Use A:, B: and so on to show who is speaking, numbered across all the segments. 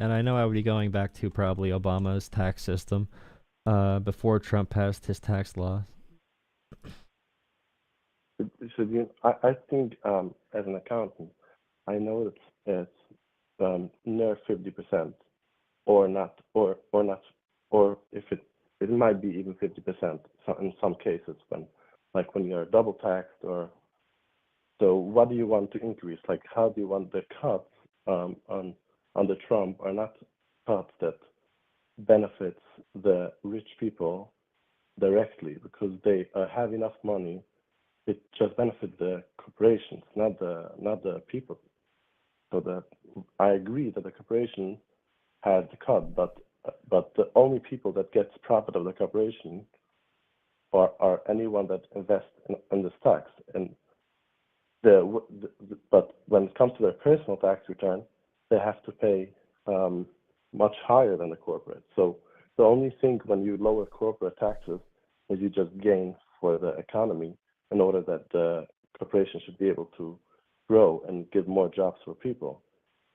A: And I know I would be going back to probably Obama's tax system before Trump passed his tax law.
B: I think as an accountant, I know it's near 50% or not, or not, or if it might be even 50% in some cases when you're double taxed or so. What do you want to increase? Like, how do you want the cuts under Trump are not cuts that benefits the rich people directly because they have enough money. It just benefits the corporations, not the people. So that I agree that the corporation has the cut, but the only people that gets profit of the corporation are anyone that invests in the stocks. And but when it comes to their personal tax return, they have to pay much higher than the corporate. So the only thing when you lower corporate taxes is you just gain for the economy in order that the corporation should be able to grow and give more jobs for people.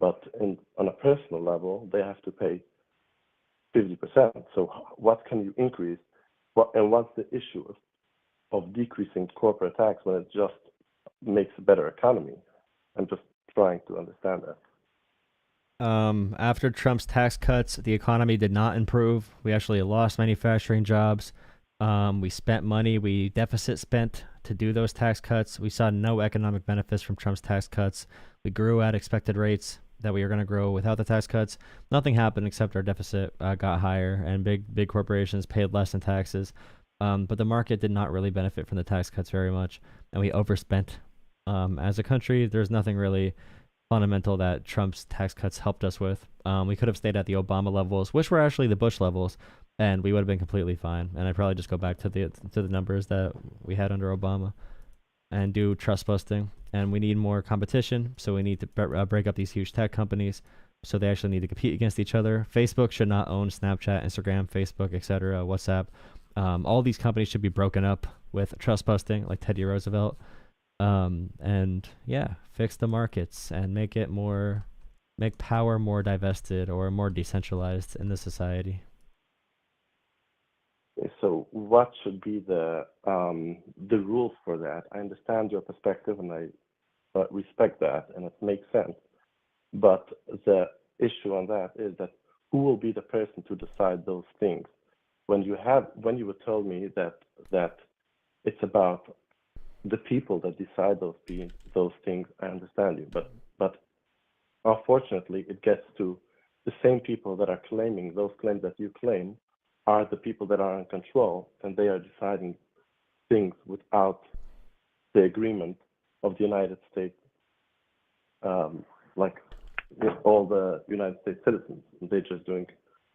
B: But on a personal level, they have to pay 50%. So what can you increase? And what's the issue of decreasing corporate tax when it just makes a better economy? I'm just trying to understand that.
A: After Trump's tax cuts, the economy did not improve. We actually lost manufacturing jobs. We spent money. We deficit spent to do those tax cuts. We saw no economic benefits from Trump's tax cuts. We grew at expected rates that we were going to grow without the tax cuts. Nothing happened except our deficit got higher and big corporations paid less in taxes. But the market did not really benefit from the tax cuts very much, and we overspent. As a country, there's nothing really fundamental that Trump's tax cuts helped us with. We could have stayed at the Obama levels, which were actually the Bush levels, and we would have been completely fine. And I'd probably just go back to the numbers that we had under Obama and do trust busting. And we need more competition, so we need to break up these huge tech companies so they actually need to compete against each other. Facebook should not own Snapchat, Instagram, Facebook, etc., WhatsApp. All these companies should be broken up with trust busting, like Teddy Roosevelt. And yeah, fix the markets and make power more divested or more decentralized in the society.
B: So what should be the rules for that? I understand your perspective and I respect that and it makes sense. But the issue on that is that who will be the person to decide those things? When you would tell me that it's about the people that decide those things, I understand you. But unfortunately, it gets to the same people that are claiming those claims that you claim are the people that are in control, and they are deciding things without the agreement of the United States, like with all the United States citizens. They're just doing,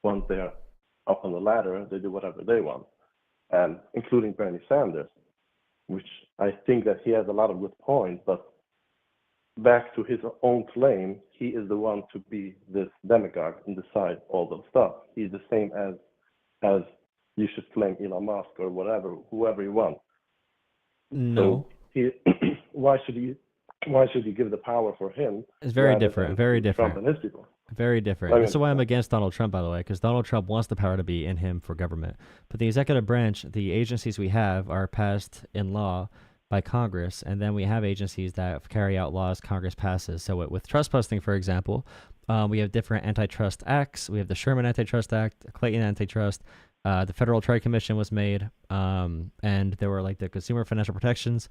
B: once they are up on the ladder, they do whatever they want, and including Bernie Sanders, which I think that he has a lot of good points, but back to his own claim, he is the one to be this demagogue and decide all those stuff. He's the same as you should claim Elon Musk or whoever you want.
A: No.
B: So why should you give the power for him?
A: It's very different. Very different.
B: Trump and his people.
A: Very different. That's why I'm against Donald Trump, by the way, because Donald Trump wants the power to be in him for government. But the executive branch, the agencies we have, are passed in law by Congress, and then we have agencies that carry out laws Congress passes. So with trust busting, for example, we have different antitrust acts. We have the Sherman Antitrust Act, Clayton Antitrust. The Federal Trade Commission was made, and there were like the Consumer Financial Protections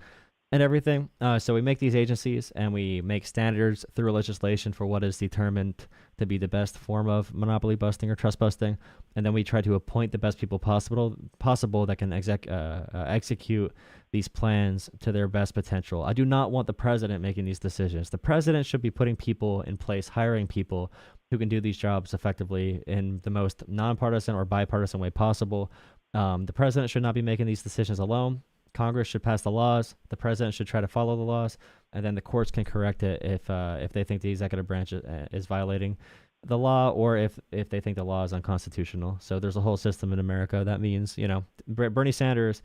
A: and everything. So we make these agencies and we make standards through legislation for what is determined to be the best form of monopoly busting or trust busting. And then we try to appoint the best people possible that can execute these plans to their best potential. I do not want the president making these decisions. The president should be putting people in place, hiring people who can do these jobs effectively in the most nonpartisan or bipartisan way possible. The president should not be making these decisions alone. Congress should pass the laws. The president should try to follow the laws, and then the courts can correct it if they think the executive branch is violating the law, or if they think the law is unconstitutional. So there's a whole system in America. That means, Bernie Sanders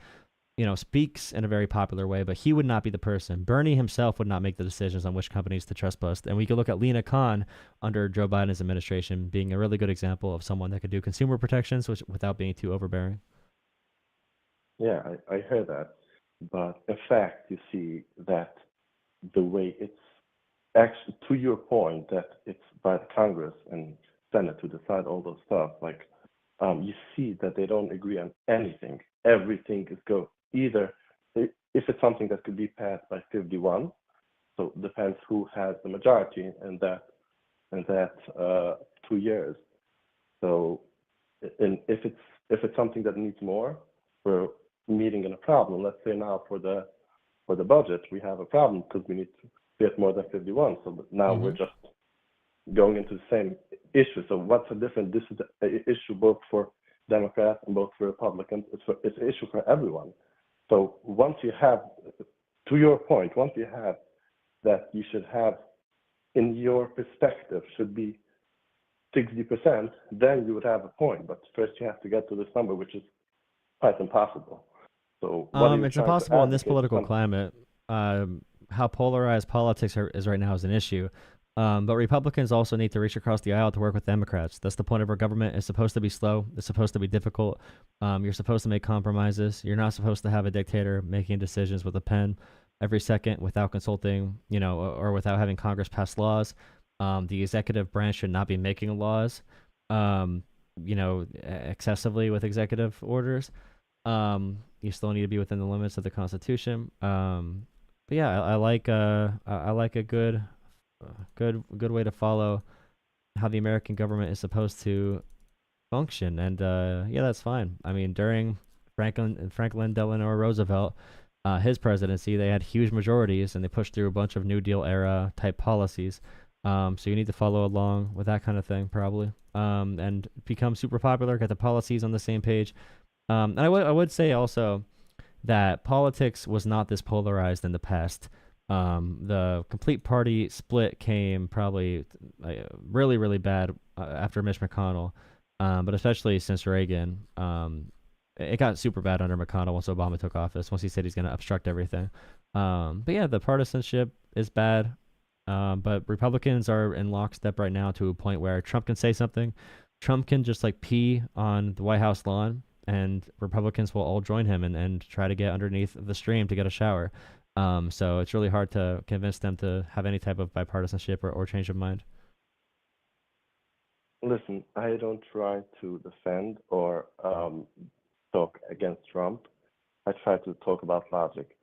A: speaks in a very popular way, but he would not be the person. Bernie himself would not make the decisions on which companies to trust bust. And we could look at Lena Khan under Joe Biden's administration being a really good example of someone that could do consumer protections without being too overbearing.
B: Yeah, I heard that. But in fact, you see that the way it's actually, to your point, that it's by the Congress and Senate to decide all those stuff, like you see that they don't agree on anything. Everything is go either if it's something that could be passed by 51, so it depends who has the majority in that 2 years. So, and if it's something that needs more, we're meeting in a problem. Let's say now for the budget, we have a problem because we need to get more than 51. So now we're just going into the same issue. So what's the difference? This is an issue both for Democrats and both for Republicans. It's an issue for everyone. So once you have, to your point, once you have that you should have, in your perspective, should be 60%, then you would have a point. But first you have to get to this number, which is quite impossible. So
A: it's impossible in this political climate. How polarized politics is right now is an issue. But Republicans also need to reach across the aisle to work with Democrats. That's the point of our government. It's supposed to be slow. It's supposed to be difficult. You're supposed to make compromises. You're not supposed to have a dictator making decisions with a pen every second without consulting, or without having Congress pass laws. The executive branch should not be making laws, excessively with executive orders. You still need to be within the limits of the Constitution. But yeah, I like a good way to follow how the American government is supposed to function. And yeah, that's fine. I mean, during Franklin Delano Roosevelt, his presidency, they had huge majorities and they pushed through a bunch of New Deal era type policies. So you need to follow along with that kind of thing, probably, and become super popular, get the policies on the same page. And I would say also that politics was not this polarized in the past. The complete party split came probably really, really bad after Mitch McConnell, but especially since Reagan. It got super bad under McConnell once Obama took office, once he said he's going to obstruct everything. But yeah, the partisanship is bad. But Republicans are in lockstep right now to a point where Trump can say something. Trump can just pee on the White House lawn, and Republicans will all join him and try to get underneath the stream to get a shower. So it's really hard to convince them to have any type of bipartisanship or change of mind.
B: Listen, I don't try to defend or talk against Trump. I try to talk about logic.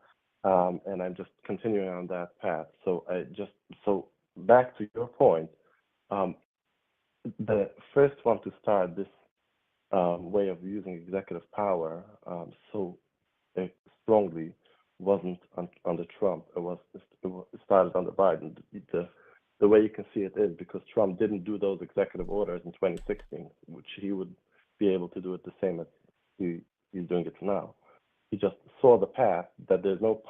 B: And I'm just continuing on that path. So back to your point, the first one to start this way of using executive power so strongly wasn't under Trump. It started under Biden. The way you can see it is because Trump didn't do those executive orders in 2016, which he would be able to do it the same as he's doing it now. He just saw the path that there's no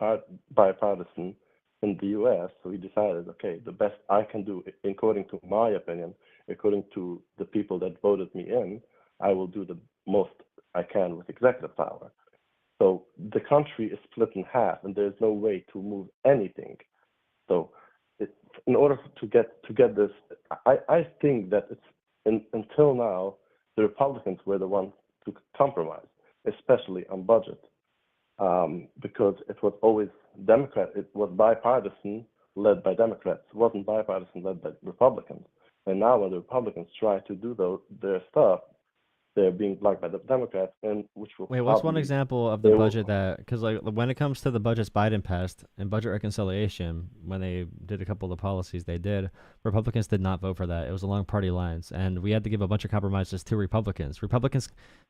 B: bipartisan in the U.S., so he decided, okay, the best I can do, according to my opinion, according to the people that voted me in, I will do the most I can with executive power. So the country is split in half, and there's no way to move anything. So in order to get this, I think that until now, the Republicans were the ones to compromise, especially on budget. Because it was always Democrat. It was bipartisan, led by Democrats. It wasn't bipartisan, led by Republicans. And now when the Republicans try to do their stuff, they're being blocked by the Democrats, and which will.
A: Wait, what's one example of the budget that? Because when it comes to the budgets Biden passed and budget reconciliation, when they did a couple of the policies they did, Republicans did not vote for that. It was along party lines, and we had to give a bunch of compromises to Republicans.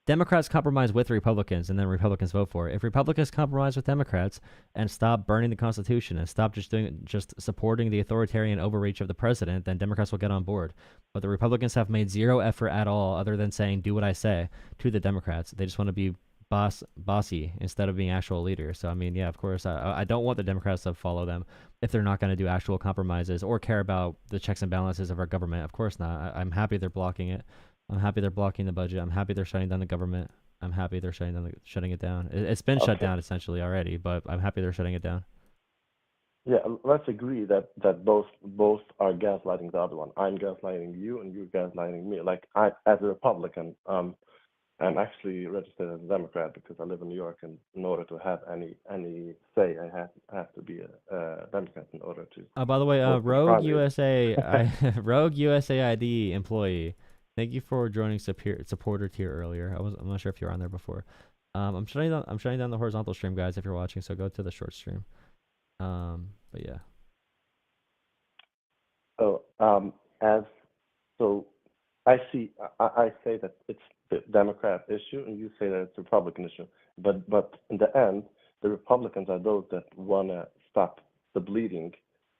A: Democrats compromise with Republicans, and then Republicans vote for it. If Republicans compromise with Democrats and stop burning the Constitution and stop just supporting the authoritarian overreach of the president, then Democrats will get on board. But the Republicans have made zero effort at all, other than saying "do what I say" to the Democrats. They just want to be bossy instead of being actual leaders. So I mean, yeah, of course, I don't want the Democrats to follow them if they're not going to do actual compromises or care about the checks and balances of our government. Of course not. I'm happy they're blocking it. I'm happy they're blocking the budget. I'm happy they're shutting down the government. I'm happy they're shutting it down. It's been shut
B: Okay.
A: down essentially already, but I'm happy they're shutting it down.
B: Yeah, let's agree that both are gaslighting the other one. I'm gaslighting you, and you're gaslighting me. Like I, as a Republican, I'm actually registered as a Democrat because I live in New York, and in order to have any say, I have to be a Democrat in order to
A: By the way,
B: vote for the
A: Rogue
B: primary.
A: USA, Rogue USAID employee. Thank you for joining supporter tier earlier. I'm not sure if you were on there before. I'm shutting down the horizontal stream, guys. If you're watching, so go to the short stream. But yeah.
B: So as so I see. I say that it's the Democrat issue, and you say that it's a Republican issue. But in the end, the Republicans are those that want to stop the bleeding,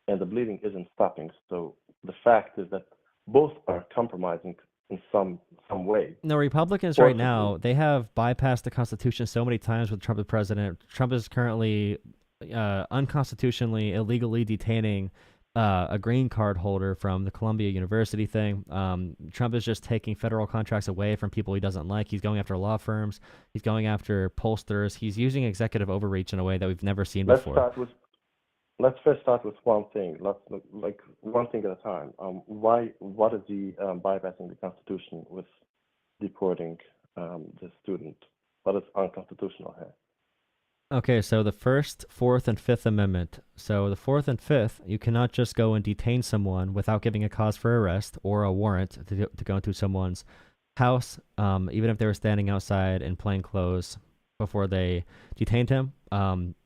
B: and the bleeding isn't stopping. So the fact is that both are compromising in some way,
A: No, Republicans right
B: forcibly.
A: now, they have bypassed the Constitution so many times with Trump as president. Trump is currently unconstitutionally, illegally detaining a green card holder from the Columbia University thing. Trump is just taking federal contracts away from people he doesn't like. He's going after law firms. He's going after pollsters. He's using executive overreach in a way that we've never seen
B: Let's
A: before.
B: start with let's first start with one thing. Let's look like one thing at a time. What is the bypassing the Constitution with deporting the student? What is unconstitutional here?
A: Okay, so the First, Fourth, and Fifth Amendment. So the Fourth and Fifth, you cannot just go and detain someone without giving a cause for arrest or a warrant to go into someone's house, even if they were standing outside in plain clothes before they detained him.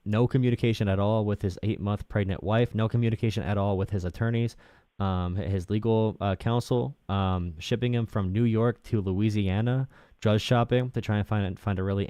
A: No communication at all with his 8-month pregnant wife. No communication at all with his attorneys, his legal counsel. Shipping him from New York to Louisiana, judge shopping to try and find a really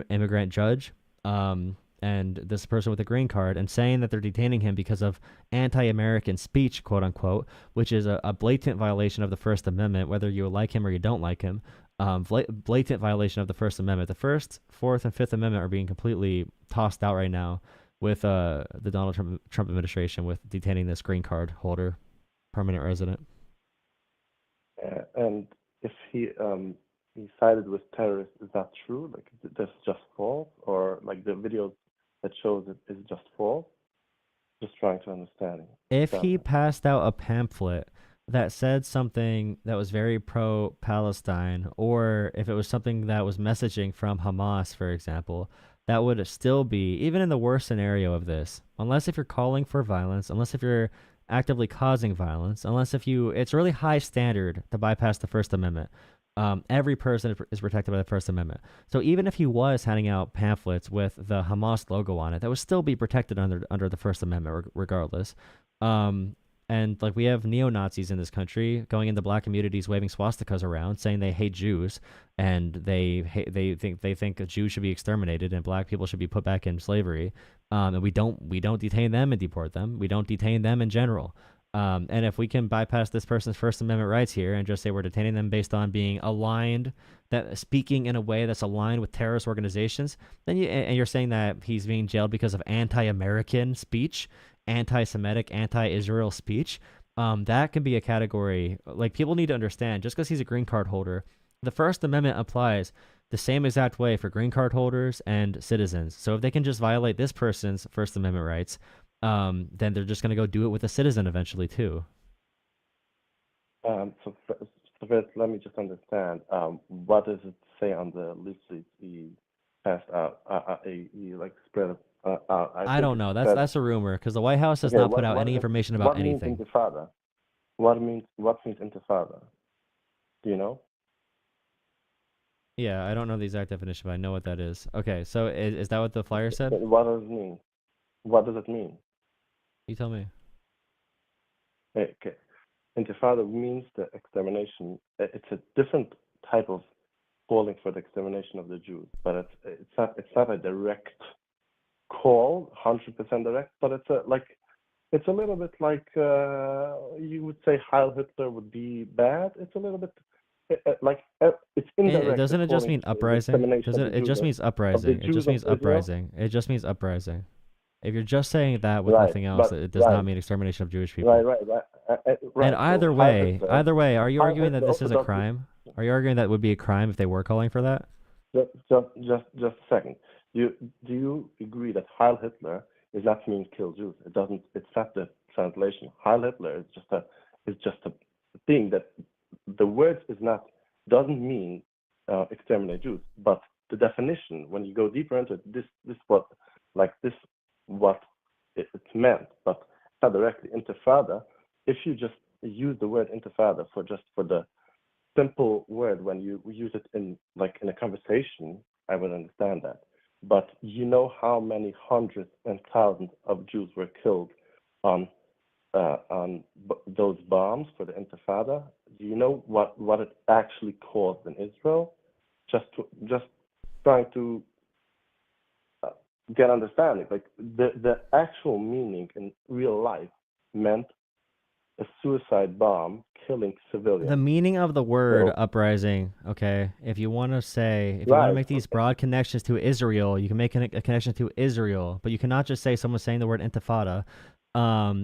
A: immigrant judge, and this person with a green card, and saying that they're detaining him because of anti-American speech, quote unquote, which is a blatant violation of the First Amendment, whether you like him or you don't like him. Blatant violation of the First Amendment. The First, Fourth, and Fifth Amendment are being completely tossed out right now with the Donald Trump administration with detaining this green card holder, permanent resident.
B: And if he sided with terrorists, is that true? Like that's just false, or like the videos that shows it is just false? Just trying to understand
A: If he
B: that.
A: passed out a pamphlet that said something that was very pro Palestine, or if it was something that was messaging from Hamas, for example, that would still be, even in the worst scenario of this, unless if you're calling for violence, unless if you're actively causing violence, unless if you, it's really high standard to bypass the First Amendment. Every person is protected by the First Amendment. So even if he was handing out pamphlets with the Hamas logo on it, that would still be protected under the First Amendment, regardless. Um, and like we have neo Nazis in this country going into black communities, waving swastikas around, saying they hate Jews, and they think Jews should be exterminated and black people should be put back in slavery. And we don't detain them and deport them. We don't detain them in general. And if we can bypass this person's First Amendment rights here and just say we're detaining them based on being aligned, that speaking in a way that's aligned with terrorist organizations, then you're saying that he's being jailed because of anti-American speech, anti-Semitic, anti-Israel speech. That can be a category. Like people need to understand, just because he's a green card holder, the First Amendment applies the same exact way for green card holders and citizens. So if they can just violate this person's First Amendment rights, then they're just going to go do it with a citizen eventually too.
B: So first, let me just understand. What does it say on the leaflet he passed out? He like spread. I
A: I
B: think
A: don't
B: it
A: know. That's
B: said.
A: that's a rumor because the White House does
B: Okay,
A: not put
B: what
A: out
B: what
A: any
B: is it?
A: information about
B: What means
A: anything.
B: intifada? What means intifada? Do you know?
A: Yeah, I don't know the exact definition, but I know what that is. Okay, so is that what the flyer said?
B: What does it mean? What does it mean?
A: You tell me.
B: Okay, intifada means the extermination. It's a different type of calling for the extermination of the Jews, but it's not a direct call, 100% direct, but it's a little bit like you would say Heil Hitler would be bad. It's a little bit it's indirect.
A: Doesn't it just
B: Calling
A: mean
B: for the
A: uprising?
B: extermination
A: Does
B: of
A: it?
B: the
A: It
B: Jews
A: just means
B: of the
A: uprising. It
B: Jews
A: just
B: of
A: means
B: Israel.
A: uprising. It just means uprising. If you're just saying that with
B: Right,
A: nothing else,
B: but
A: it does
B: right,
A: not mean extermination of Jewish
B: right,
A: people.
B: right, right,
A: And
B: right. So Heil Hitler,
A: either way, are you
B: Heil
A: arguing that
B: Hitler
A: this
B: also
A: is a
B: does this.
A: crime? Are you arguing that would be a crime if they were calling for that?
B: Just a second. Do you agree that Heil Hitler is not mean kill Jews? It doesn't. It's not the translation. Heil Hitler is just a thing that the word is not doesn't mean exterminate Jews, but the definition when you go deeper into it, this what like this what it's meant, but not directly intifada. If you just use the word intifada for the simple word when you use it in in a conversation, I would understand that. But you know how many hundreds and thousands of Jews were killed on those bombs for the Intifada? Do you know what it actually caused in Israel? Just trying to get understanding. Like the actual meaning in real life meant a suicide bomb killing civilians.
A: The meaning of the word
B: So,
A: uprising, okay, if you want to
B: right.
A: make these broad connections to Israel, you can make a connection to Israel, but you cannot just say someone saying the word intifada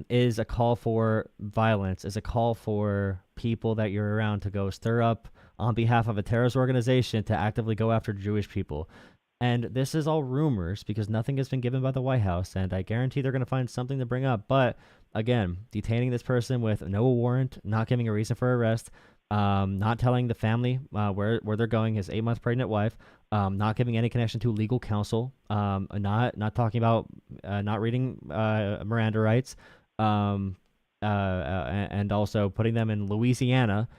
A: is a call for violence, is a call for people that you're around to go stir up on behalf of a terrorist organization to actively go after Jewish people. And this is all rumors because nothing has been given by the White House, and I guarantee they're going to find something to bring up. But again, detaining this person with no warrant, not giving a reason for arrest, not telling the family where they're going, his 8-month pregnant wife, not giving any connection to legal counsel, not talking about not reading Miranda rights, and also putting them in Louisiana.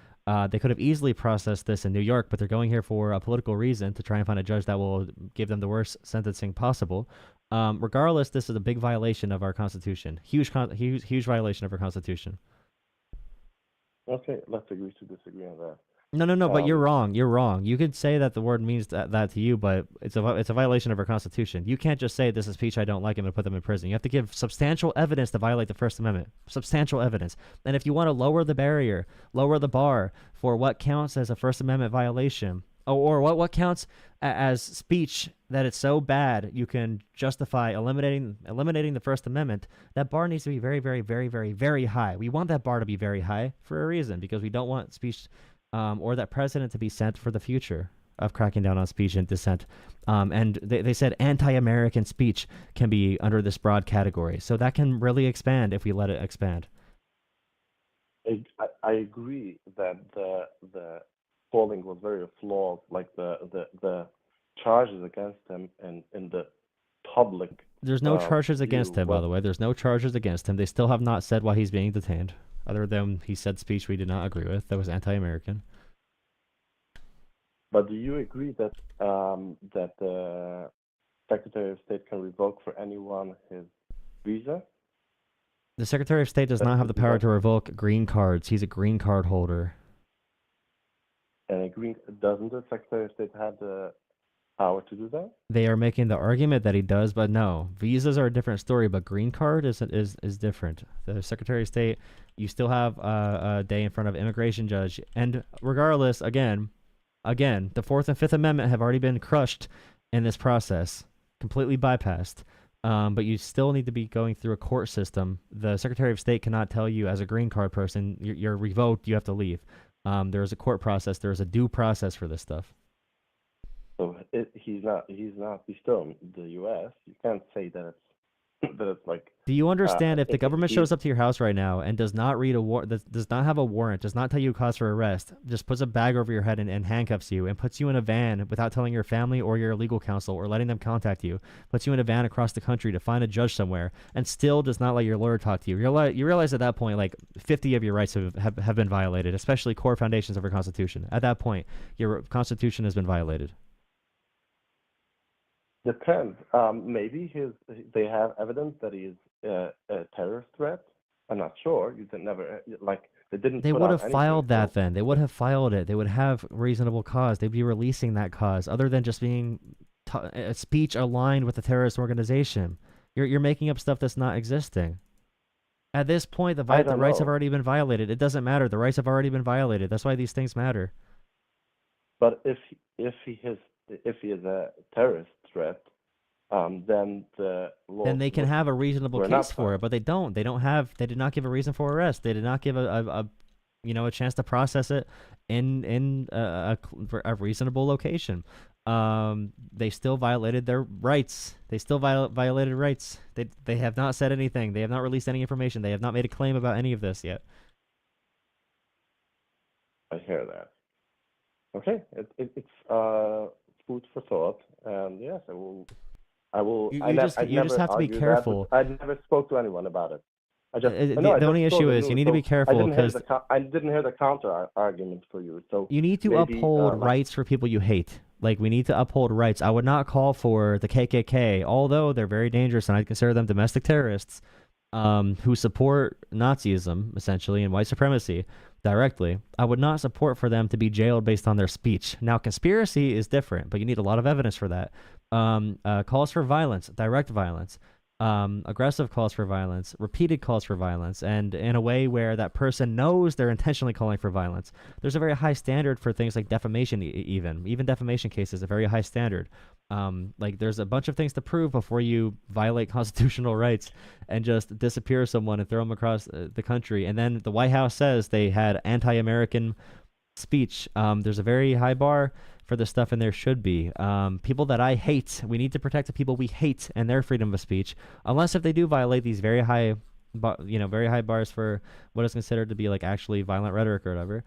A: They could have easily processed this in New York, but they're going here for a political reason to try and find a judge that will give them the worst sentencing possible. Regardless, this is a big violation of our Constitution. Huge violation of our Constitution.
B: Okay, let's agree to disagree on that.
A: No, but you're wrong. You're wrong. You could say that the word means that to you, but it's a violation of our Constitution. You can't just say this is speech I don't like and put them in prison. You have to give substantial evidence to violate the First Amendment. Substantial evidence. And if you want to lower the barrier, lower the bar for what counts as a First Amendment violation, or what counts as speech that it's so bad you can justify eliminating the First Amendment, that bar needs to be very, very, very, very, very high. We want that bar to be very high for a reason, because we don't want speech or that precedent to be set for the future of cracking down on speech and dissent. And they said anti-American speech can be under this broad category. So that can really expand if we let it expand.
B: I agree that the polling was very flawed, like the charges against him and in the public.
A: There's no charges against him, by
B: was
A: the way. There's no charges against him. They still have not said why he's being detained, other than he said speech we did not agree with that was anti-American.
B: But do you agree that that the Secretary of State can revoke for anyone his visa?
A: The Secretary of State does not have the power to revoke green cards. He's a green card holder.
B: And doesn't the Secretary of State have the power to do that?
A: They are making the argument that he does, but no. Visas are a different story, but green card is different. The Secretary of State, you still have a day in front of immigration judge. And regardless, again, the Fourth and Fifth Amendment have already been crushed in this process, completely bypassed. But you still need to be going through a court system. The Secretary of State cannot tell you as a green card person, you're revoked, you have to leave. There is a court process. There is a due process for this stuff.
B: So he's not still in the U.S. You can't say that it's like.
A: Do you understand if the government shows up to your house right now and does not read does not have a warrant, does not tell you cause for arrest, just puts a bag over your head and handcuffs you and puts you in a van without telling your family or your legal counsel or letting them contact you, puts you in a van across the country to find a judge somewhere, and still does not let your lawyer talk to you? You realize at that point, like 50 of your rights have been violated, especially core foundations of our Constitution. At that point, your Constitution has been violated.
B: Depends. Maybe they have evidence that he is a terrorist threat. I'm not sure. You didn't never they didn't.
A: They
B: put
A: would
B: out
A: have filed
B: anything,
A: that then. They would have filed it. They would have reasonable cause. They'd be releasing that cause, other than just being a speech aligned with a terrorist organization. You're making up stuff that's not existing. At this point, the rights have already been violated. It doesn't matter. The rights have already been violated. That's why these things matter.
B: But if he is a terrorist threat, then the law.
A: Then they can have a reasonable case for it, but they don't. They did not give a reason for arrest. They did not give a chance to process it in a reasonable location. They still violated their rights. They still violated rights. They have not said anything. They have not released any information. They have not made a claim about any of this yet.
B: I hear that. Okay, it's food for thought, and yes, I will. I'd
A: You just
B: never
A: have to be
B: argued that, but
A: careful.
B: I never spoke to anyone about it. I
A: The
B: just
A: only
B: saw
A: issue
B: the
A: is you
B: news,
A: need to
B: so
A: be careful because
B: I didn't hear the counter argument for you. So
A: you need to
B: maybe
A: uphold rights for people you hate. Like, we need to uphold rights. I would not call for the KKK, although they're very dangerous and I consider them domestic terrorists, who support Nazism, essentially, and white supremacy directly. I would not support for them to be jailed based on their speech. Now, conspiracy is different, but you need a lot of evidence for that. Calls for violence, direct violence, aggressive calls for violence, repeated calls for violence, and in a way where that person knows they're intentionally calling for violence. There's a very high standard for things like defamation, even defamation cases, a very high standard. Like, there's a bunch of things to prove before you violate constitutional rights and just disappear someone and throw them across the country. And then the White House says they had anti-American speech. There's a very high bar for the stuff, and there should be. People that I hate, we need to protect the people we hate and their freedom of speech, unless if they do violate these very high, very high bars for what is considered to be like actually violent rhetoric or whatever.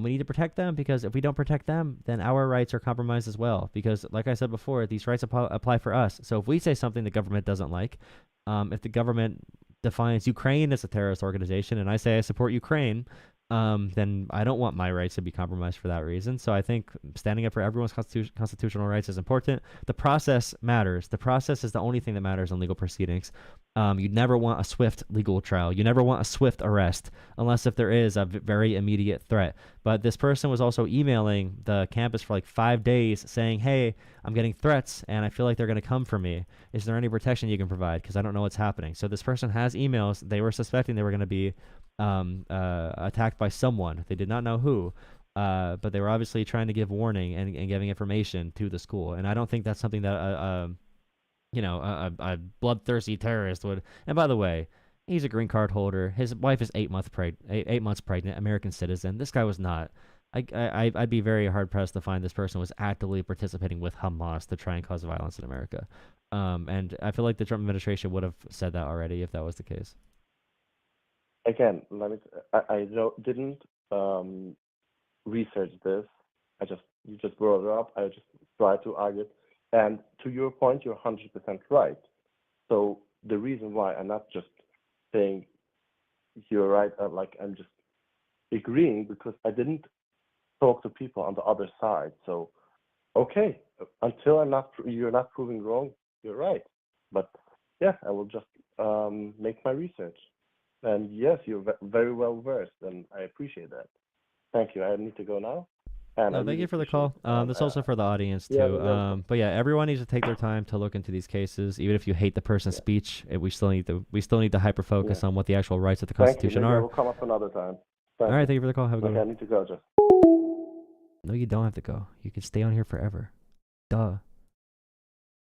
A: We need to protect them, because if we don't protect them, then our rights are compromised as well. Because, like I said before, these rights apply for us. So if we say something the government doesn't like, if the government defines Ukraine as a terrorist organization and I say I support Ukraine, then I don't want my rights to be compromised for that reason. So I think standing up for everyone's constitutional rights is important. The process matters. The process is the only thing that matters in legal proceedings. You'd never want a swift legal trial. You never want a swift arrest unless if there is a very immediate threat. But this person was also emailing the campus for like 5 days saying, hey, I'm getting threats and I feel like they're going to come for me. Is there any protection you can provide? Because I don't know what's happening. So this person has emails. They were suspecting they were going to be attacked by someone. They did not know who, but they were obviously trying to give warning and giving information to the school. And I don't think that's something that a bloodthirsty terrorist would. And by the way, he's a green card holder. His wife is 8 months pregnant, American citizen. This guy was not. I'd be very hard pressed to find this person was actively participating with Hamas to try and cause violence in America. And I feel like the Trump administration would have said that already if that was the case.
B: Again, didn't research this. You just brought it up. I just tried to argue it. And to your point, you're 100% right. So the reason why I'm not just saying you're right, I'm just agreeing, because I didn't talk to people on the other side. So, okay, until you're not proving wrong, you're right. But yeah, I will just make my research. And yes, you're very well versed, and I appreciate that. Thank you. I need to go now. And
A: no, thank you for the call. That's also for the audience too. But yeah, everyone needs to take their time to look into these cases. Even if you hate the person's speech, we still need to hyper focus on what the actual rights of the Constitution are.
B: We'll come up another time.
A: All right, thank you for the call. Have a good one.
B: I need to go, just.
A: No, you don't have to go. You can stay on here forever. Duh.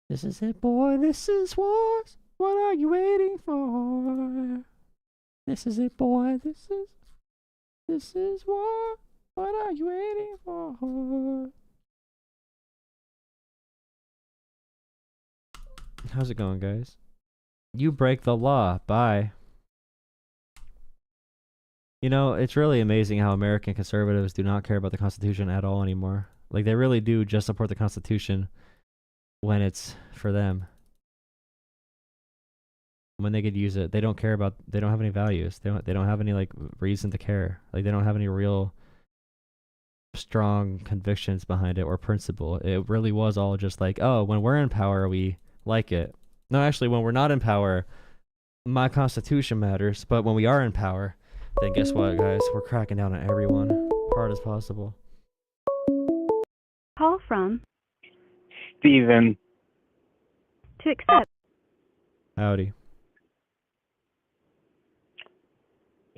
A: This is it, boy. This is wars. What are you waiting for? This is it, boy. This is war. What are you waiting for? How's it going, guys? You break the law. Bye. You know, it's really amazing how American conservatives do not care about the Constitution at all anymore. Like, they really do just support the Constitution when it's for them. When they could use it, they don't have any values. They don't have any like reason to care. Like, they don't have any real strong convictions behind it or principle. It really was all just like, oh, when we're in power, we like it. No, actually, when we're not in power, my Constitution matters. But when we are in power, then guess what, guys? We're cracking down on everyone hard as possible.
C: Call from
D: Steven.
C: To accept.
A: Howdy.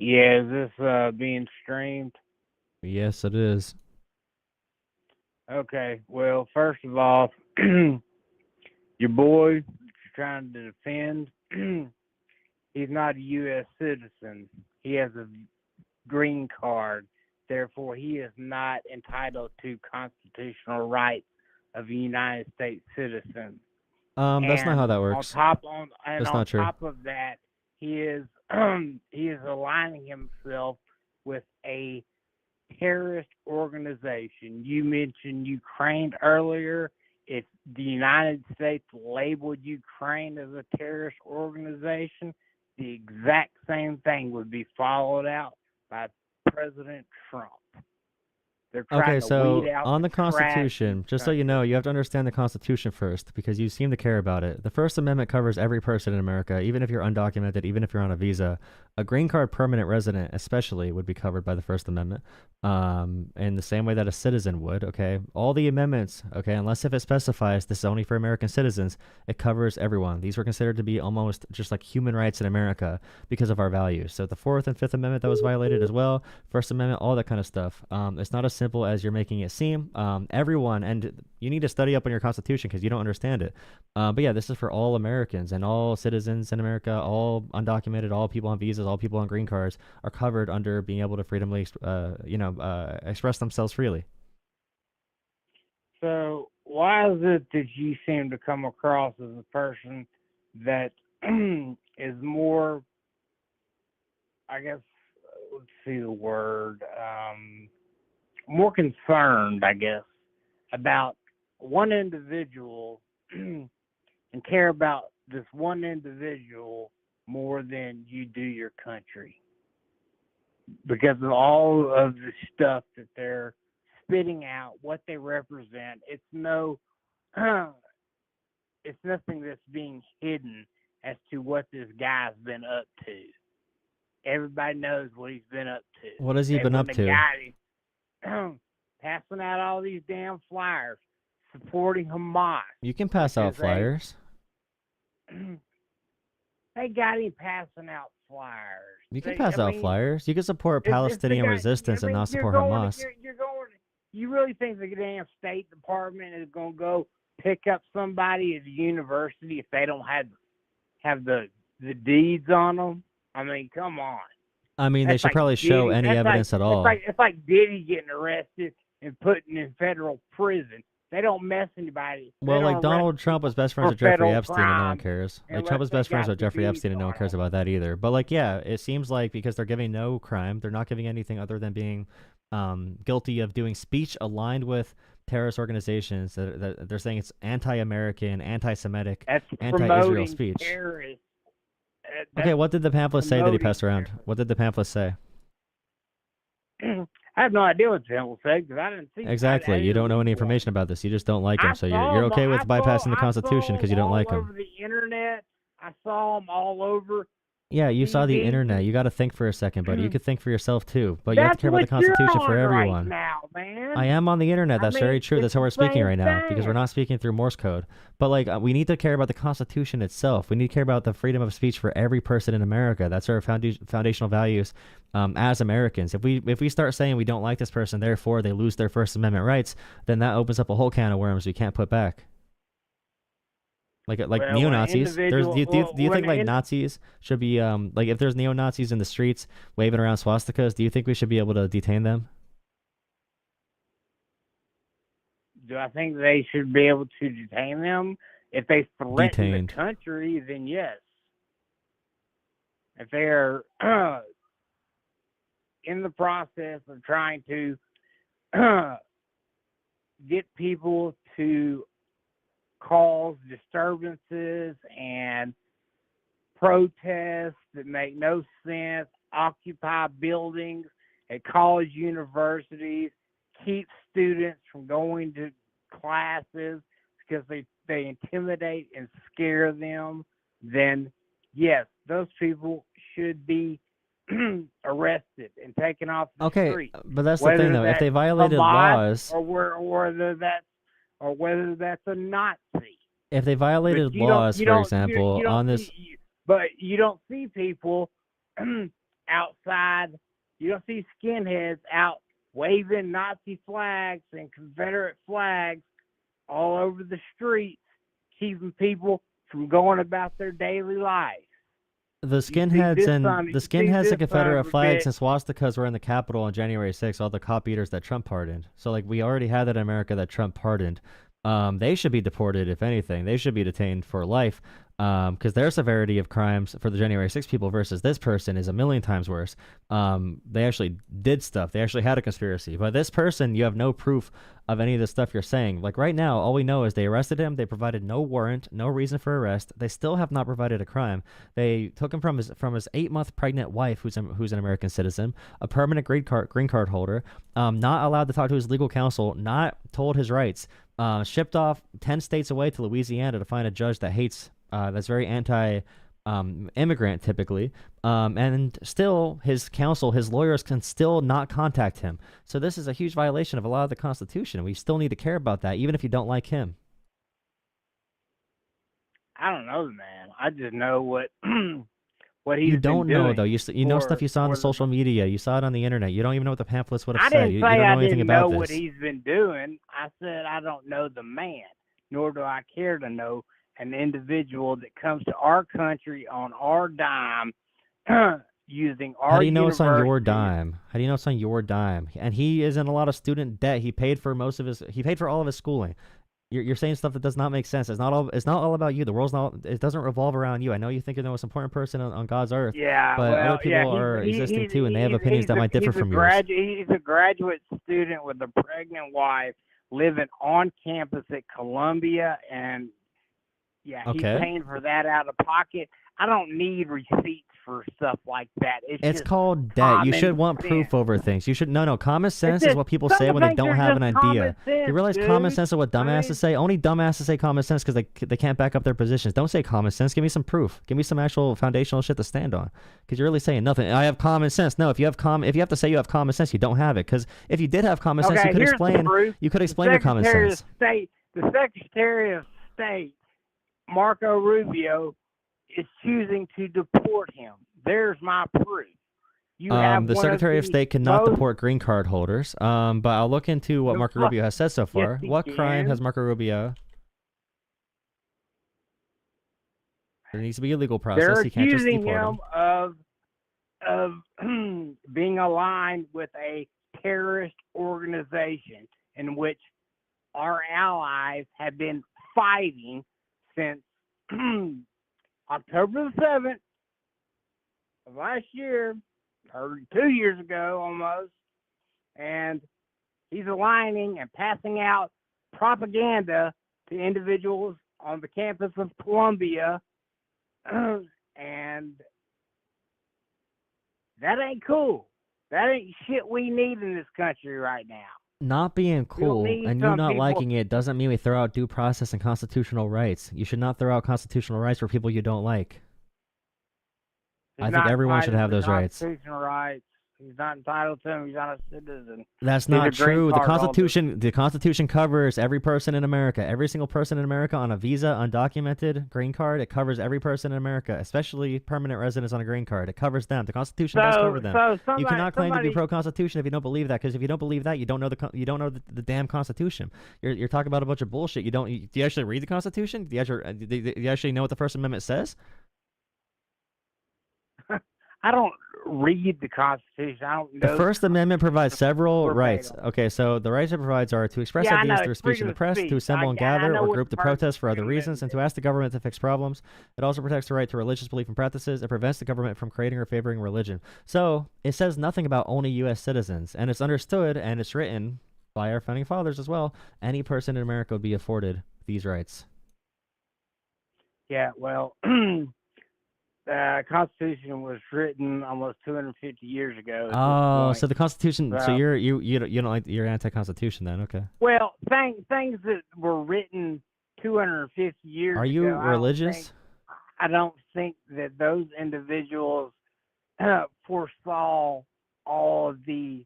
D: Yeah, is this being streamed?
A: Yes, it is.
D: Okay, well, first of all, your boy trying to defend, he's not a U.S. citizen. He has a green card. Therefore, he is not entitled to constitutional rights of a United States citizen.
A: That's not how that works. That's
D: On
A: not true.
D: top of that, he is he is aligning himself with a terrorist organization. You mentioned Ukraine earlier. If the United States labeled Ukraine as a terrorist organization, the exact same thing would be followed out by President Trump. They're trying
A: Okay,
D: to
A: so
D: weed out
A: on the
D: trash in
A: Constitution,
D: this
A: just so you know,
D: country.
A: you have to understand the Constitution first because you seem to care about it. The First Amendment covers every person in America, even if you're undocumented, even if you're on a visa. A green card permanent resident, especially, would be covered by the First Amendment, in the same way that a citizen would. Okay, all the amendments, okay, unless if it specifies this is only for American citizens, it covers everyone. These were considered to be almost just like human rights in America because of our values. So the Fourth and Fifth Amendment that was violated as well, First Amendment, all that kind of stuff. It's not as simple as you're making it seem. Everyone, and you need to study up on your Constitution because you don't understand it. But yeah, this is for all Americans and all citizens in America, all undocumented, all people on visas, all people on green cards are covered under being able to freely, express themselves freely.
D: So why is it that you seem to come across as a person that is more, I guess, let's see the word, more concerned, I guess, about one individual and care about this one individual more than you do your country? Because of all of the stuff that they're spitting out, what they represent, it's nothing that's being hidden as to what this guy's been up to. Everybody knows what he's been up to.
A: What has he been up to?
D: Passing out all these damn flyers, supporting Hamas.
A: You can pass out flyers.
D: They got him passing out flyers.
A: You can pass out flyers. You can support Palestinian resistance and not support Hamas.
D: You really think the damn State Department is going to go pick up somebody at a university if they don't have the deeds on them? I mean, come on.
A: I mean, they should probably show any evidence at all.
D: It's like Diddy getting arrested and putting in federal prison. They don't mess anybody.
A: Well, like Donald Trump was best friends with Jeffrey Epstein and no one cares. Like Trump was best friends with Jeffrey Epstein and no one cares about that either. But like, yeah, it seems like because they're giving no crime, they're not giving anything other than being guilty of doing speech aligned with terrorist organizations. That they're saying it's anti-American, anti-Semitic, anti-Israel speech. Okay, what did the pamphlet say that he passed around? What did the pamphlet say?
D: I have no idea what the pamphlet said because I didn't see it.
A: Exactly. You don't know any information about this. You just don't like him. So you're okay with bypassing the Constitution because you don't like him.
D: All over the internet. I saw them all over.
A: Yeah, you saw the internet. You got to think for a second, buddy. You could think for yourself too. But you have to care about the Constitution for everyone.
D: Right now, man.
A: I am on the internet. That's very true. That's how we're speaking right now because we're not speaking through Morse code. But like, we need to care about the Constitution itself. We need to care about the freedom of speech for every person in America. That's our foundational values as Americans. If we start saying we don't like this person, therefore they lose their First Amendment rights, then that opens up a whole can of worms we can't put back. Like neo-Nazis. Do you think like Nazis should be like if there's neo-Nazis in the streets waving around swastikas, do you think we should be able to detain them?
D: Do I think they should be able to detain them? If they threaten the country, then yes. If they're in the process of trying to get people to cause disturbances and protests that make no sense, occupy buildings at college universities, keep students from going to classes because they intimidate and scare them, then yes, those people should be arrested and taken off the street.
A: But that's the thing though. If they violated laws,
D: or whether that's a Nazi.
A: If they violated laws, for example, on this...
D: But you don't see people outside, you don't see skinheads out waving Nazi flags and Confederate flags all over the streets, keeping people from going about their daily life.
A: The skinheads and Confederate flags and swastikas were in the Capitol on January 6th, all the cop eaters that Trump pardoned. So, like, we already had that in America that Trump pardoned. They should be deported, if anything. They should be detained for life, because their severity of crimes for the January 6 people versus this person is a million times worse. They actually did stuff. They actually had a conspiracy. But this person, you have no proof of any of the stuff you're saying. Like right now, all we know is they arrested him. They provided no warrant, no reason for arrest. They still have not provided a crime. They took him from his 8-month pregnant wife, who's an American citizen, a permanent green card holder, not allowed to talk to his legal counsel, not told his rights. Shipped off 10 states away to Louisiana to find a judge that hates, that's very anti-immigrant typically. And still, his counsel, his lawyers can still not contact him. So this is a huge violation of a lot of the Constitution. We still need to care about that, even if you don't like him.
D: I don't know, man. I just know what what he's
A: You don't
D: been
A: know,
D: doing
A: though. You know stuff you saw on the social media. You saw it on the internet. You don't even know what the pamphlets would have
D: I
A: said.
D: didn't
A: You
D: say
A: don't know
D: I
A: anything
D: didn't
A: about
D: know what
A: this.
D: he's been doing. I said I don't know the man, nor do I care to know an individual that comes to our country on our dime, using our
A: How do you know it's on your
D: universities.
A: dime? How do you know it's on your dime? And he is in a lot of student debt. He paid for all of his schooling. You're saying stuff that does not make sense. It's not all about you. The world's not. It doesn't revolve around you. I know you think you're the most important person on God's earth.
D: Yeah,
A: but
D: well,
A: other people are existing too, and they have opinions that might differ from yours.
D: He's a graduate student with a pregnant wife living on campus at Columbia, and yeah, he's
A: Okay.
D: paying for that out of pocket. I don't need receipts for stuff like that.
A: It's
D: just
A: called debt. You
D: common
A: should want proof
D: sense.
A: over things. You should no. Common sense
D: just-
A: is what people
D: some
A: say when they
D: things
A: don't
D: are
A: have an
D: just
A: idea.
D: common sense,
A: You realize
D: dude.
A: common sense is what
D: I
A: dumbasses
D: mean-
A: say? Only dumbasses say common sense because they can't back up their positions. Don't say common sense. Give me some proof. Give me some actual foundational shit to stand on. Because you're really saying nothing. I have common sense. No, if you have to say you have common sense, you don't have it. Because if you did have common sense,
D: Okay,
A: you could
D: here's
A: explain.
D: the proof.
A: You could explain your common sense.
D: The Secretary of State, Marco Rubio, is choosing to deport him. There's my proof. You have
A: The
D: one
A: Secretary of
D: the
A: State cannot
D: most-
A: deport green card holders. But I'll look into what
D: The
A: Marco
D: fu-
A: Rubio has said so far.
D: Yes, he
A: What crime
D: can.
A: has Marco Rubio? There needs to be a legal process.
D: They're
A: He can't just
D: accusing
A: deport
D: him of being aligned with a terrorist organization in which our allies have been fighting since October the 7th of last year, or 2 years ago almost, and he's aligning and passing out propaganda to individuals on the campus of Columbia, and that ain't cool. That ain't shit we need in this country right now.
A: Not being cool
D: need
A: and you
D: some
A: not
D: people-
A: liking it doesn't mean we throw out due process and constitutional rights. You should not throw out constitutional rights for people you don't like.
D: He's
A: I think
D: not
A: everyone should
D: entitled
A: have
D: to
A: those rights.
D: Constitutional rights. He's not entitled to them. He's not a citizen.
A: That's
D: He's a
A: not
D: green
A: true. The
D: card holder.
A: Constitution covers every person in America. Every single person in America on a visa, undocumented, green card. It covers every person in America, especially permanent residents on a green card. It covers them. The Constitution does cover them. You cannot claim to be pro-Constitution if you don't believe that. Because if you don't believe that, you don't know the damn Constitution. You're talking about a bunch of bullshit. Do you actually read the Constitution? Do you actually know what the First Amendment says?
D: I don't read the Constitution. I don't know.
A: The First Amendment provides several
D: verbatim.
A: rights. Okay, so the rights it provides are to express
D: Yeah, I
A: ideas
D: know,
A: through
D: it's
A: speech in the
D: freedom of
A: press,
D: speech.
A: to assemble and
D: I
A: gather,
D: know
A: or
D: what
A: group
D: the
A: to
D: First
A: protest for other
D: Amendment
A: reasons, and
D: is.
A: to ask the government to fix problems. It also protects the right to religious belief and practices. It prevents the government from creating or favoring religion. So it says nothing about only U.S. citizens, and it's understood and it's written by our founding fathers as well. Any person in America would be afforded these rights.
D: Yeah, well, the Constitution was written almost 250 years ago. at this
A: Oh,
D: point.
A: so the Constitution. So
D: Well-
A: you don't like, you're anti-Constitution then? Okay.
D: Well, things that were written 250 years ago.
A: Are you religious?
D: I don't think that those individuals foresaw all of the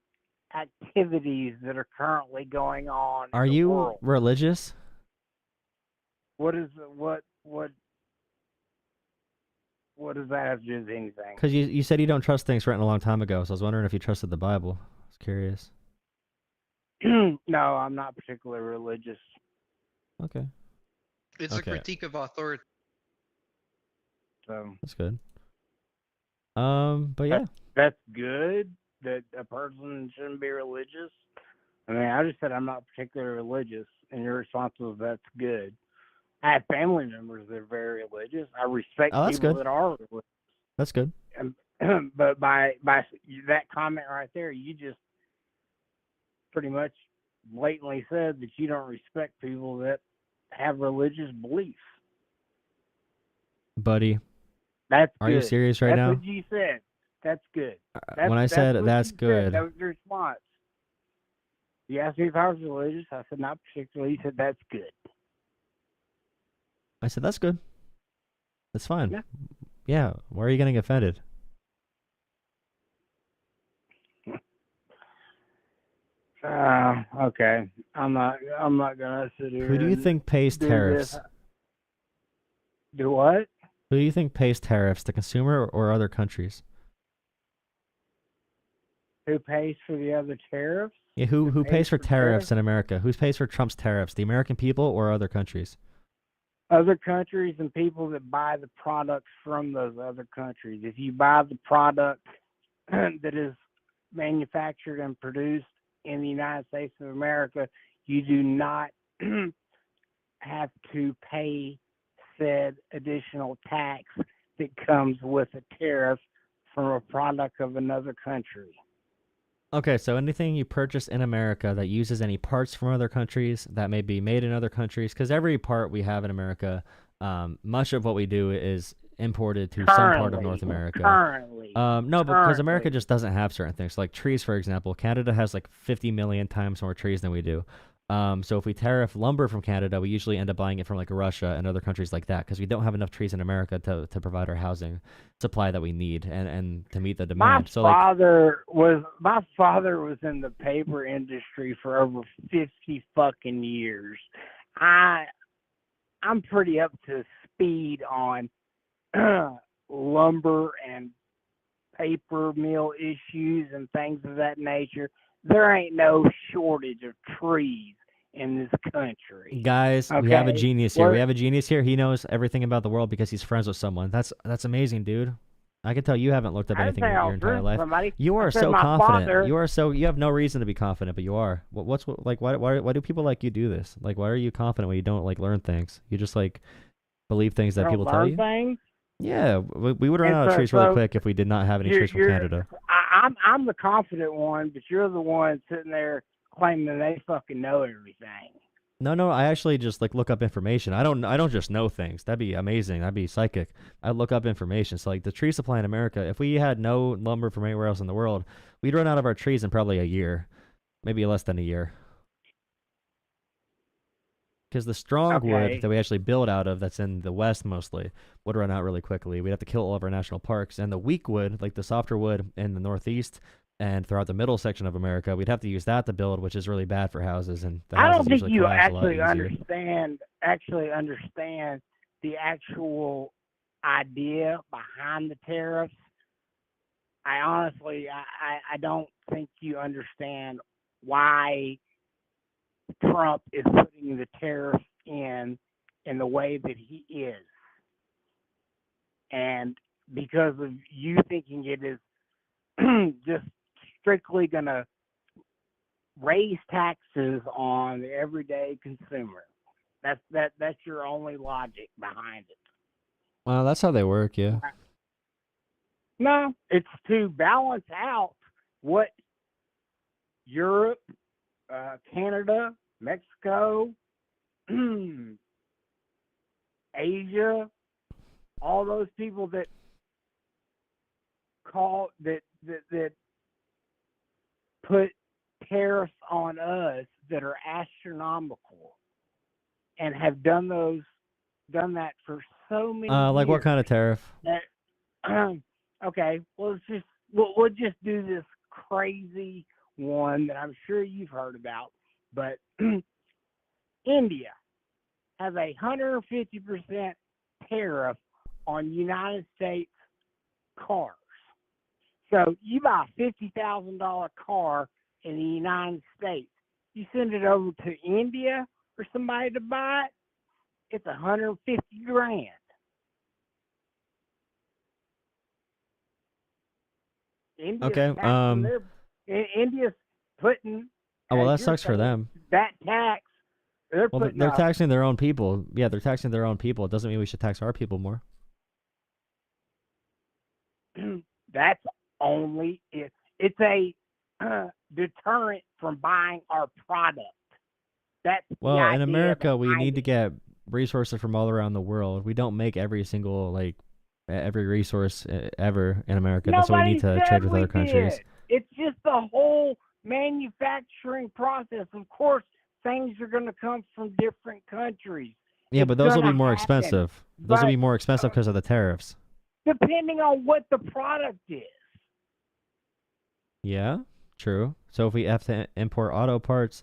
D: activities that are currently going on.
A: Are
D: in the
A: you
D: world.
A: religious?
D: What does that have to do with anything?
A: Because you said you don't trust things written a long time ago, so I was wondering if you trusted the Bible. I was curious.
D: No, I'm not particularly religious.
A: Okay,
E: It's
A: Okay.
E: a critique of authority.
D: So
A: that's good. But yeah,
D: that's good that a person shouldn't be religious. I mean, I just said I'm not particularly religious. And your response was, that's good. I have family members that are very religious. I respect
A: Oh, that's
D: people
A: good.
D: that are religious.
A: That's good.
D: But by that comment right there, you just pretty much blatantly said that you don't respect people that have religious beliefs.
A: Buddy,
D: That's
A: are
D: good.
A: you serious right
D: That's
A: now?
D: what you said. That's good.
A: When I said
D: what
A: that's
D: you
A: good,
D: said. That was your response. You asked me if I was religious. I said not particularly. You said that's good.
A: I said that's good. That's fine.
D: Yeah.
A: Yeah. Why are you getting offended?
D: Okay. I'm not gonna sit here.
A: Who do you
D: and
A: think pays
D: do
A: tariffs?
D: this. Do what?
A: Who do you think pays tariffs, the consumer or other countries?
D: Who pays for the other tariffs?
A: Yeah, who pays for tariffs
D: tariffs?
A: in America? Who pays for Trump's tariffs? The American people or other countries?
D: Other countries and people that buy the products from those other countries. If you buy the product that is manufactured and produced in the United States of America, you do not have to pay said additional tax that comes with a tariff from a product of another country.
A: Okay, so anything you purchase in America that uses any parts from other countries that may be made in other countries, because every part we have in America, much of what we do is imported to some part of North America. No, because America just doesn't have certain things. Like trees, for example, Canada has like 50 million times more trees than we do. So if we tariff lumber from Canada, we usually end up buying it from like Russia and other countries like that because we don't have enough trees in America to provide our housing supply that we need and to meet the demand.
D: My father was in the paper industry for over 50 fucking years. I'm pretty up to speed on lumber and paper mill issues and things of that nature. There ain't no shortage of trees in this country.
A: Guys,
D: okay?
A: We have a genius here. We have a genius here. He knows everything about the world because he's friends with someone. That's amazing, dude. I can tell you haven't looked up anything in your entire life. You are so confident. You have no reason to be confident, but you are. Why do people like you do this? Like, why are you confident when you don't like learn things? You just like believe things that people tell you.
D: Things?
A: Yeah, we would run out of trees really quick if we did not have any trees from Canada.
D: I'm the confident one, but you're the one sitting there claiming they fucking know everything.
A: No, I actually just like look up information. I don't just know things. That'd be amazing. That'd be psychic. I look up information. So like the tree supply in America, if we had no lumber from anywhere else in the world, we'd run out of our trees in probably a year, maybe less than a year. Because the strong wood that we actually build out of, that's in the West mostly, would run out really quickly. We'd have to kill all of our national parks. And the weak wood, like the softer wood in the Northeast and throughout the middle section of America, we'd have to use that to build, which is really bad for houses. And the
D: I
A: houses
D: don't think you actually
A: understand
D: the actual idea behind the tariffs. I honestly don't think you understand why Trump is putting the tariffs in the way that he is. And because of you thinking it is just strictly going to raise taxes on the everyday consumer. That's your only logic behind it.
A: Well, that's how they work, yeah.
D: No, it's to balance out what Europe, Canada, Mexico, Asia, all those people that put tariffs on us that are astronomical and have done that for so many years.
A: Like what kind of tariff?
D: Okay, well we'll just do this crazy one that I'm sure you've heard about, but India has 150% tariff on United States cars. So you buy a $50,000 car in the United States, you send it over to India for somebody to buy it, it's $150,000. India's putting.
A: Oh well, that sucks for them.
D: That tax They're
A: Well,
D: putting
A: they're
D: up.
A: taxing their own people. Yeah, they're taxing their own people. It doesn't mean we should tax our people more.
D: That's only if it's a deterrent from buying our product. That's the
A: Well, in
D: idea
A: America, we
D: behind
A: need to
D: it.
A: get resources from all around the world. We don't make every single every resource ever in America. That's why we need
D: Nobody
A: to trade
D: said
A: with
D: we
A: other countries.
D: did. It's just the whole manufacturing process. Of course, things are going to come from different countries.
A: Yeah,
D: It's
A: but those will be
D: gonna
A: more
D: happen.
A: expensive. Those will
D: But
A: be more expensive because of the tariffs.
D: depending on what the product is.
A: Yeah, true. So if we have to import auto parts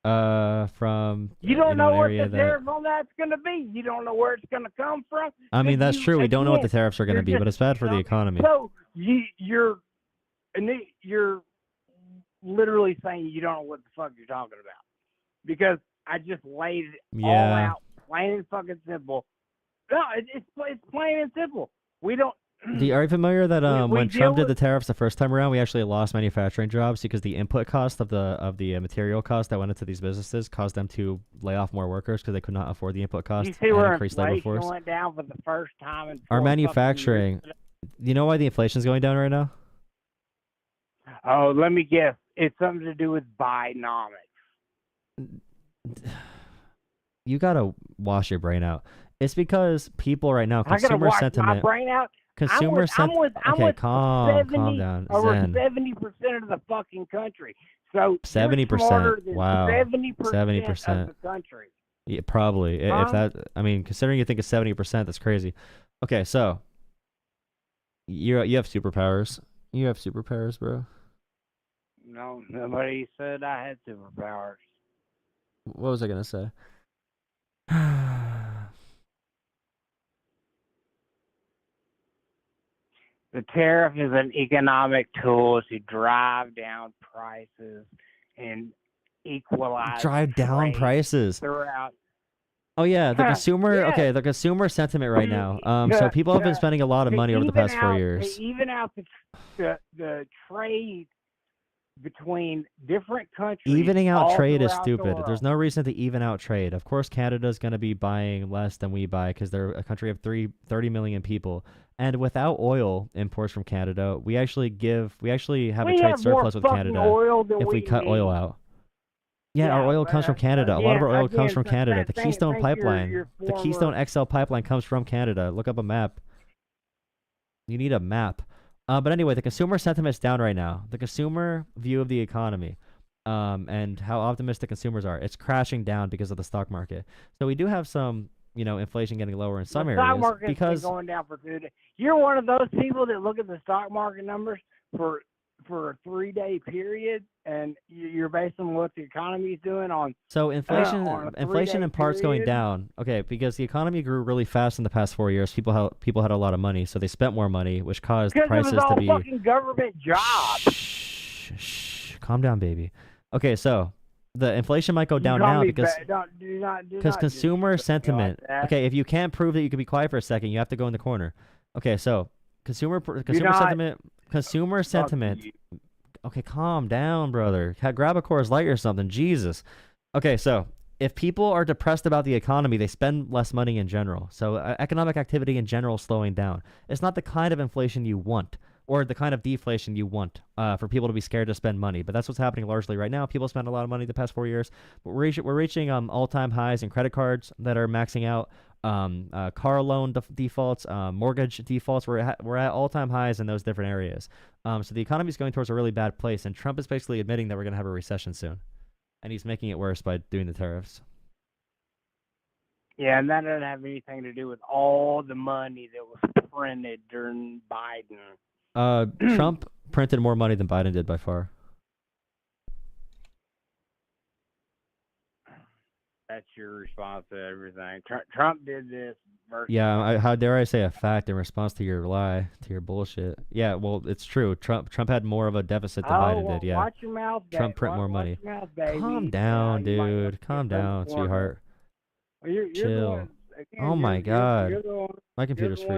A: from
D: You don't
A: an
D: know what
A: area
D: the tariff on that's going to be. You don't know where it's going to come from.
A: I mean, that's true. We don't know what the
D: Again,
A: tariffs are going to be, but it's bad for the economy.
D: So you're literally saying you don't know what the fuck you're talking about, because I just laid it all
A: Yeah.
D: out, plain and fucking simple. No, it's plain and simple. We don't.
A: Are you familiar that
D: We
A: when
D: deal
A: Trump did
D: with-
A: the tariffs the first time around, we actually lost manufacturing jobs because the input cost of the material cost that went into these businesses caused them to lay off more workers because they could not afford the input cost
D: You see
A: and
D: where
A: increase labor
D: inflation
A: force.
D: went down for the first time in
A: Our
D: 4 fucking
A: manufacturing.
D: years?
A: You know why the inflation's going down right now?
D: Oh, let me guess. It's something to do with Bidenomics.
A: You gotta wash your brain out. It's because people right now,
D: I gotta
A: consumer
D: wash my
A: sentiment,
D: brain out.
A: consumer sentiment.
D: I'm
A: Okay,
D: with
A: calm
D: 70,
A: down,
D: over
A: Zen.
D: 70% of the fucking country. So
A: 70%,
D: you're smarter than
A: wow.
D: 70% of the country.
A: Yeah, probably.
D: Huh?
A: If that, I mean, considering you think it's 70%, that's crazy. Okay, so you have superpowers. You have superpowers, bro.
D: No, nobody said I had superpowers.
A: What was I gonna say?
D: The tariff is an economic tool to drive down prices and equalize
A: Drive down
D: trade
A: prices.
D: throughout.
A: Oh yeah, the consumer.
D: Yeah.
A: Okay, the consumer sentiment right now. So
D: Yeah,
A: people have been
D: yeah.
A: spending a lot of money over the past 4 years.
D: They even out the trade between different countries.
A: Evening out
D: all
A: trade is
D: throughout the
A: stupid.
D: world.
A: There's no reason to even out trade. Of course, Canada's going to be buying less than we buy because they're a country of 30 million people. And without oil imports from Canada, we actually have
D: We
A: a trade
D: have more
A: surplus with
D: fucking
A: Canada
D: oil than
A: if we cut
D: need.
A: oil out. Yeah, our oil comes from Canada. A lot of our oil comes from Canada. The Keystone Pipeline, the Keystone XL pipeline comes from Canada. Look up a map. You need a map. But anyway, the consumer sentiment's down right now. The consumer view of the economy, and how optimistic consumers are, it's crashing down because of the stock market. So we do have some, inflation getting lower in some
D: the
A: areas
D: stock market's
A: because
D: been going down for 2 days. You're one of those people that look at the stock market numbers for a 3-day period, and you're based on what the economy is doing on.
A: So inflation
D: on a
A: inflation
D: 3-day
A: in parts going
D: period?
A: down. Okay, because the economy grew really fast in the past 4 years. People had a lot of money, so they spent more money, which caused
D: Because it
A: prices
D: was all
A: to be
D: fucking government jobs.
A: Shh, calm down, baby. Okay, so the inflation might go
D: You
A: down
D: call
A: now
D: me
A: because
D: do not
A: consumer
D: disrespect me like
A: sentiment.
D: that.
A: Okay, if you can't prove that you can be quiet for a second, you have to go in the corner. Okay, so consumer
D: not-
A: sentiment. Consumer
D: Fuck
A: sentiment.
D: you.
A: Okay, calm down, brother. Grab a Coors Light or something. Jesus. Okay, so if people are depressed about the economy, they spend less money in general. So economic activity in general is slowing down. It's not the kind of inflation you want or the kind of deflation you want for people to be scared to spend money. But that's what's happening largely right now. People spend a lot of money the past 4 years. But we're reaching all-time highs in credit cards that are maxing out. Car loan defaults, mortgage defaults. We're at all-time highs in those different areas. So the economy is going towards a really bad place, and Trump is basically admitting that we're going to have a recession soon, and he's making it worse by doing the tariffs.
D: Yeah, and that doesn't have anything to do with all the money that was printed during Biden.
A: Trump printed more money than Biden did by far.
D: That's your response to everything. Trump did this.
A: Yeah, how dare I say a fact in response to your lie, to your bullshit? Yeah, well, it's true. Trump had more of a deficit than Biden did. Yeah,
D: Watch your mouth,
A: Trump print more money. Calm down, dude. Calm down, sweetheart.
D: You're
A: Chill.
D: the one, again,
A: Oh my
D: you're
A: God.
D: the one-
A: My computer's
D: the
A: free.